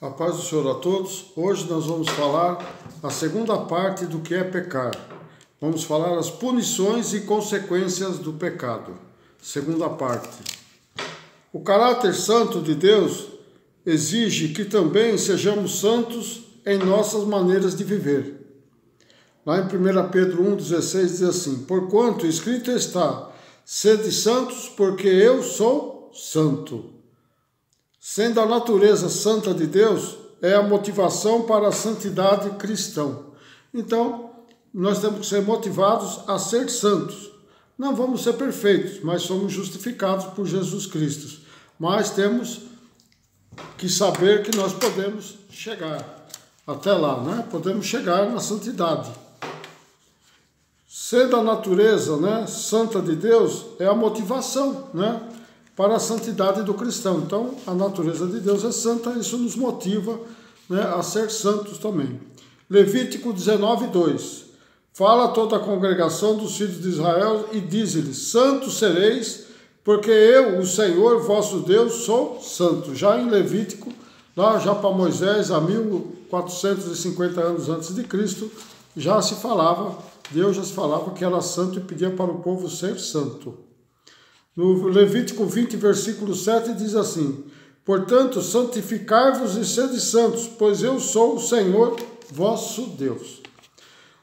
A paz do Senhor a todos. Hoje nós vamos falar a segunda parte do que é pecar. Vamos falar as punições e consequências do pecado. Segunda parte. O caráter santo de Deus exige que também sejamos santos em nossas maneiras de viver. Lá em 1 Pedro 1,16 diz assim: porquanto escrito está, sede santos, porque eu sou santo. Sendo a natureza santa de Deus, é a motivação para a santidade cristã. Então, nós temos que ser motivados a ser santos. Não vamos ser perfeitos, mas somos justificados por Jesus Cristo. Mas temos que saber que nós podemos chegar até lá, né? Podemos chegar na santidade. Sendo a natureza, né, santa de Deus, é a motivação, né, para a santidade do cristão. Então, a natureza de Deus é santa, isso nos motiva, né, a ser santos também. Levítico 19:2. Fala a toda a congregação dos filhos de Israel e diz-lhes: santos sereis, porque eu, o Senhor vosso Deus, sou santo. Já em Levítico, lá já para Moisés, há 1450 anos antes de Cristo, já se falava, Deus já se falava que era santo e pedia para o povo ser santo. No Levítico 20, versículo 7, diz assim: portanto, santificai-vos e sede santos, pois eu sou o Senhor vosso Deus.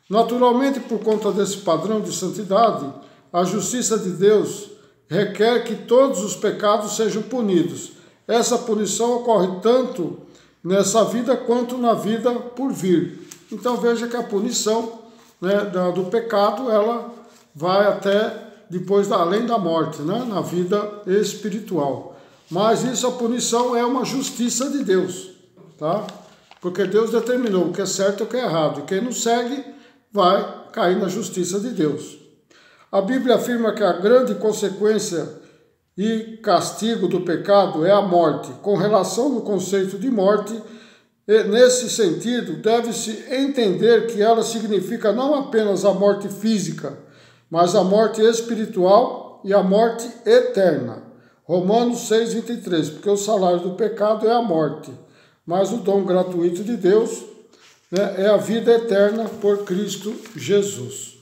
Naturalmente, por conta desse padrão de santidade, a justiça de Deus requer que todos os pecados sejam punidos. Essa punição ocorre tanto nessa vida quanto na vida por vir. Então veja que a punição, né, do pecado, ela vai até depois, além da morte, né, na vida espiritual. Mas isso, a punição, é uma justiça de Deus, tá? Porque Deus determinou o que é certo e o que é errado. E quem não segue vai cair na justiça de Deus. A Bíblia afirma que a grande consequência e castigo do pecado é a morte. Com relação ao conceito de morte, nesse sentido, deve-se entender que ela significa não apenas a morte física, mas a morte espiritual e a morte eterna. Romanos 6:23, porque o salário do pecado é a morte, mas o dom gratuito de Deus, né, é a vida eterna por Cristo Jesus.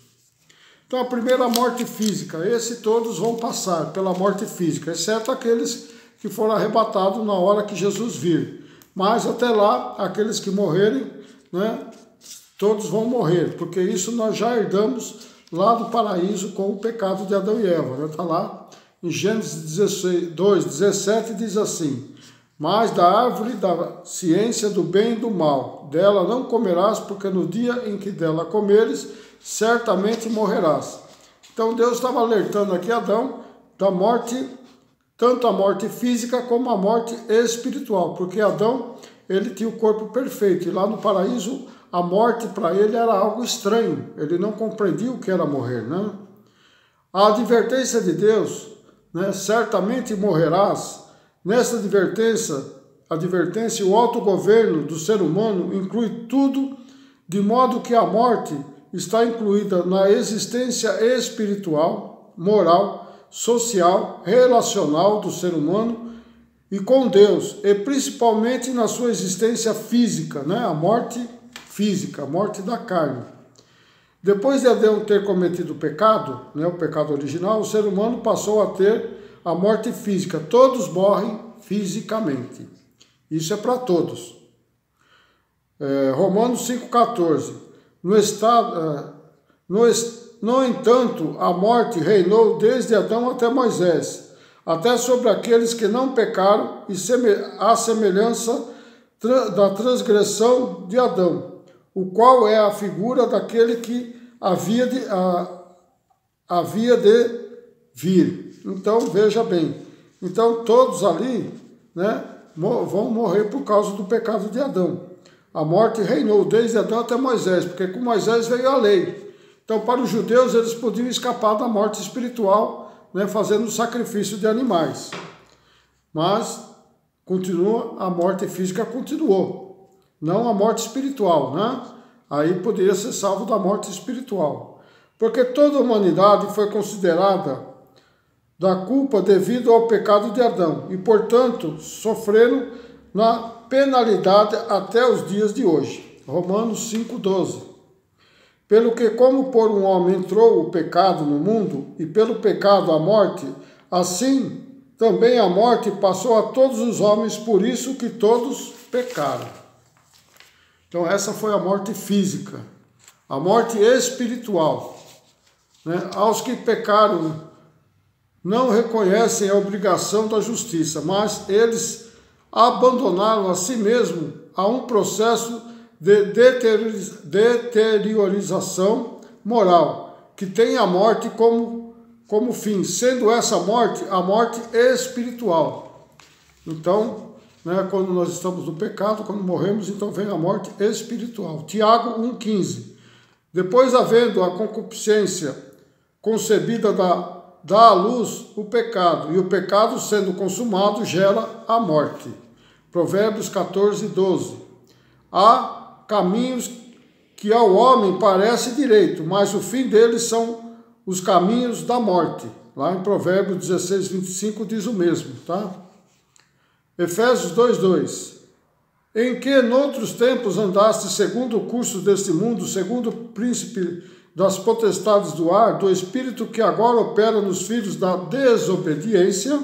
Então, a primeira morte física, esse todos vão passar pela morte física, exceto aqueles que foram arrebatados na hora que Jesus vir. Mas até lá, aqueles que morrerem, né, todos vão morrer, porque isso nós já herdamos lá do paraíso com o pecado de Adão e Eva. Está lá em Gênesis 2:17, diz assim: mas da árvore da ciência do bem e do mal, dela não comerás, porque no dia em que dela comeres, certamente morrerás. Então Deus estava alertando aqui Adão da morte, tanto a morte física como a morte espiritual, porque Adão, ele tinha o corpo perfeito, e lá no paraíso a morte para ele era algo estranho, ele não compreendia o que era morrer, né? A advertência de Deus, né, certamente morrerás. Nessa advertência, o autogoverno do ser humano inclui tudo, de modo que a morte está incluída na existência espiritual, moral, social, relacional do ser humano e com Deus, e principalmente na sua existência física, né? A morte física, a morte da carne. Depois de Adão ter cometido o pecado, né, o pecado original, o ser humano passou a ter a morte física. Todos morrem fisicamente. Isso é para todos. Romanos 5,14. No entanto, a morte reinou desde Adão até Moisés, até sobre aqueles que não pecaram, e à semelhança da transgressão de Adão, o qual é a figura daquele que havia de vir. Então, veja bem, então todos ali, né, vão morrer por causa do pecado de Adão. A morte reinou desde Adão até Moisés, porque com Moisés veio a lei. Então, para os judeus, eles podiam escapar da morte espiritual, né, fazendo o sacrifício de animais. Mas continua, a morte física continuou, não a morte espiritual, né? Aí poderia ser salvo da morte espiritual. Porque toda a humanidade foi considerada da culpa devido ao pecado de Adão e, portanto, sofreram na penalidade até os dias de hoje. Romanos 5,12. Pelo que, como por um homem entrou o pecado no mundo, e pelo pecado a morte, assim também a morte passou a todos os homens, por isso que todos pecaram. Então essa foi a morte física. A morte espiritual. Né? Aos que pecaram não reconhecem a obrigação da justiça, mas eles abandonaram a si mesmo a um processo de deteriorização moral, que tem a morte como fim, sendo essa morte a morte espiritual. Então, né, quando nós estamos no pecado, quando morremos, então vem a morte espiritual. Tiago 1,15. Depois, havendo a concupiscência concebida, dá à luz o pecado, e o pecado, sendo consumado, gera a morte. Provérbios 14,12. Há caminhos que ao homem parece direito, mas o fim deles são os caminhos da morte. Lá em Provérbios 16:25 diz o mesmo, tá? Efésios 2:2. Em que noutros tempos andaste segundo o curso deste mundo, segundo o príncipe das potestades do ar, do espírito que agora opera nos filhos da desobediência,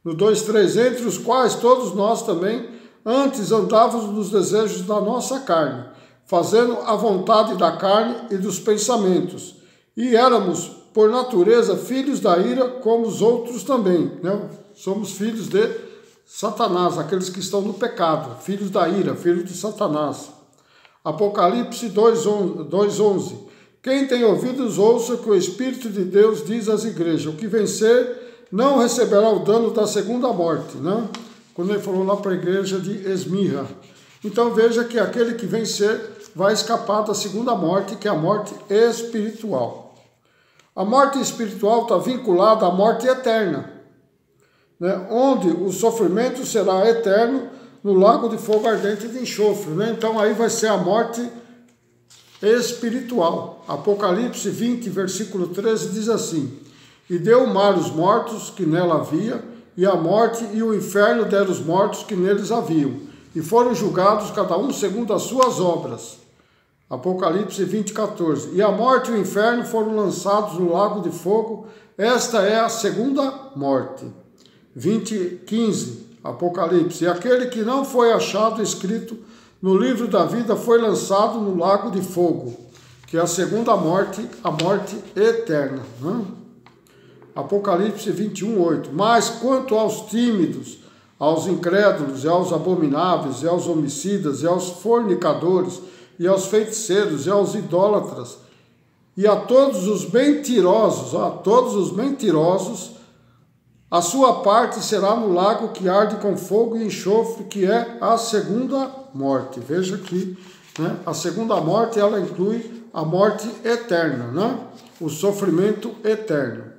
no 2:3, entre os quais todos nós também antes andávamos nos desejos da nossa carne, fazendo a vontade da carne e dos pensamentos, e éramos, por natureza, filhos da ira, como os outros também. Né? Somos filhos de Satanás, aqueles que estão no pecado, filhos da ira, filhos de Satanás. Apocalipse 2:11. Quem tem ouvidos, ouça que o Espírito de Deus diz às igrejas: o que vencer não receberá o dano da segunda morte, né? Quando ele falou lá para a igreja de Esmirra. Então veja que aquele que vencer vai escapar da segunda morte, que é a morte espiritual. A morte espiritual está vinculada à morte eterna, né? Onde o sofrimento será eterno no lago de fogo ardente de enxofre. Né? Então aí vai ser a morte espiritual. Apocalipse 20, versículo 13 diz assim: e deu o mar os mortos que nela havia, e a morte e o inferno deram os mortos que neles haviam, e foram julgados cada um segundo as suas obras. Apocalipse 20, 14. E a morte e o inferno foram lançados no lago de fogo. Esta é a segunda morte. 20, 15. Apocalipse. E aquele que não foi achado escrito no livro da vida foi lançado no lago de fogo, que é a segunda morte, a morte eterna. Né? Apocalipse 21, 8. Mas quanto aos tímidos, aos incrédulos, e aos abomináveis, e aos homicidas, e aos fornicadores, e aos feiticeiros, e aos idólatras, e a todos os mentirosos, a sua parte será no lago que arde com fogo e enxofre, que é a segunda morte. Veja aqui, né? A segunda morte, ela inclui a morte eterna, né? O sofrimento eterno.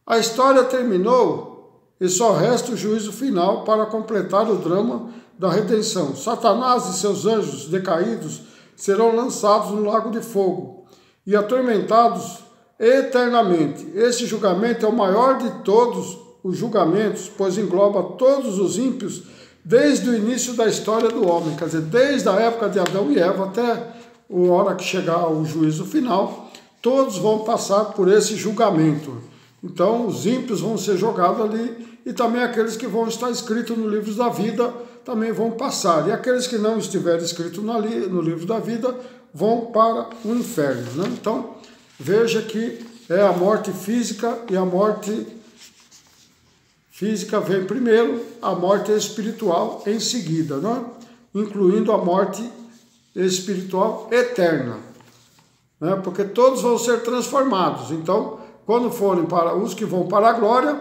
A história terminou e só resta o juízo final para completar o drama da redenção. Satanás e seus anjos decaídos serão lançados no lago de fogo e atormentados eternamente. Esse julgamento é o maior de todos os julgamentos, pois engloba todos os ímpios desde o início da história do homem, quer dizer, desde a época de Adão e Eva até a hora que chegar o juízo final, todos vão passar por esse julgamento. Então, os ímpios vão ser jogados ali e também aqueles que vão estar escritos no livro da vida também vão passar. E aqueles que não estiverem escritos no livro da vida vão para o inferno. Né? Então, veja que é a morte física e a morte física vem primeiro, a morte espiritual em seguida, né? Incluindo a morte espiritual eterna. Né? Porque todos vão ser transformados. Então, quando forem para os que vão para a glória,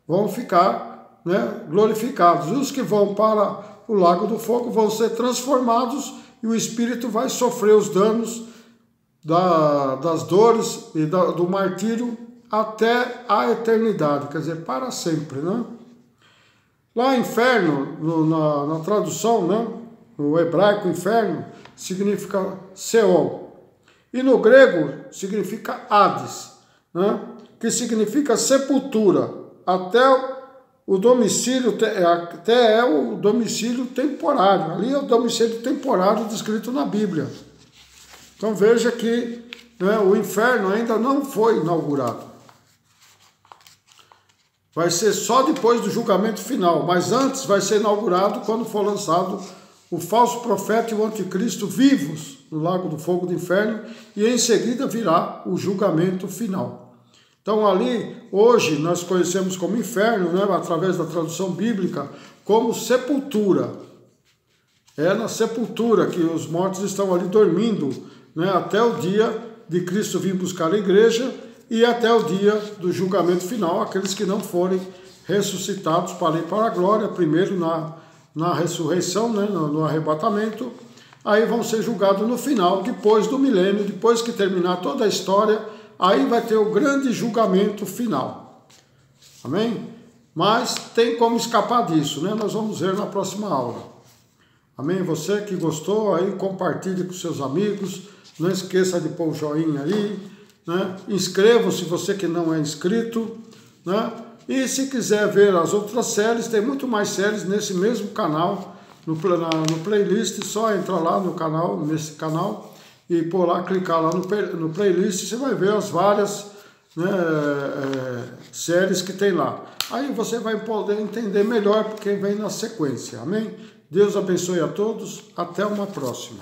vão ficar, né, glorificados. Os que vão para o lago do fogo vão ser transformados e o espírito vai sofrer os danos das dores e do martírio até a eternidade, quer dizer, para sempre. Né? Lá, inferno, na tradução, né, no hebraico, inferno significa Seol. E no grego significa Hades, né? Que significa sepultura. até o domicílio, até é o domicílio temporário. Ali é o domicílio temporário descrito na Bíblia. Então veja que, né, o inferno ainda não foi inaugurado. Vai ser só depois do julgamento final, mas antes vai ser inaugurado quando for lançado o falso profeta e o anticristo vivos no lago do fogo do inferno, e em seguida virá o julgamento final. Então ali, hoje, nós conhecemos como inferno, né, através da tradução bíblica, como sepultura. É na sepultura que os mortos estão ali dormindo, né, até o dia de Cristo vir buscar a igreja e até o dia do julgamento final, aqueles que não forem ressuscitados para ir para a glória, primeiro na ressurreição, né, no arrebatamento, aí vão ser julgados no final, depois do milênio, depois que terminar toda a história, aí vai ter o grande julgamento final. Amém? Mas tem como escapar disso, né? Nós vamos ver na próxima aula. Amém? Você que gostou, aí compartilhe com seus amigos, não esqueça de pôr o joinha aí, né? Inscreva-se você que não é inscrito, né? E se quiser ver as outras séries, tem muito mais séries nesse mesmo canal, no playlist, só entrar lá no canal, nesse canal, e por lá, clicar lá no playlist, você vai ver as várias, né, séries que tem lá. Aí você vai poder entender melhor porque vem na sequência, amém? Deus abençoe a todos, até uma próxima.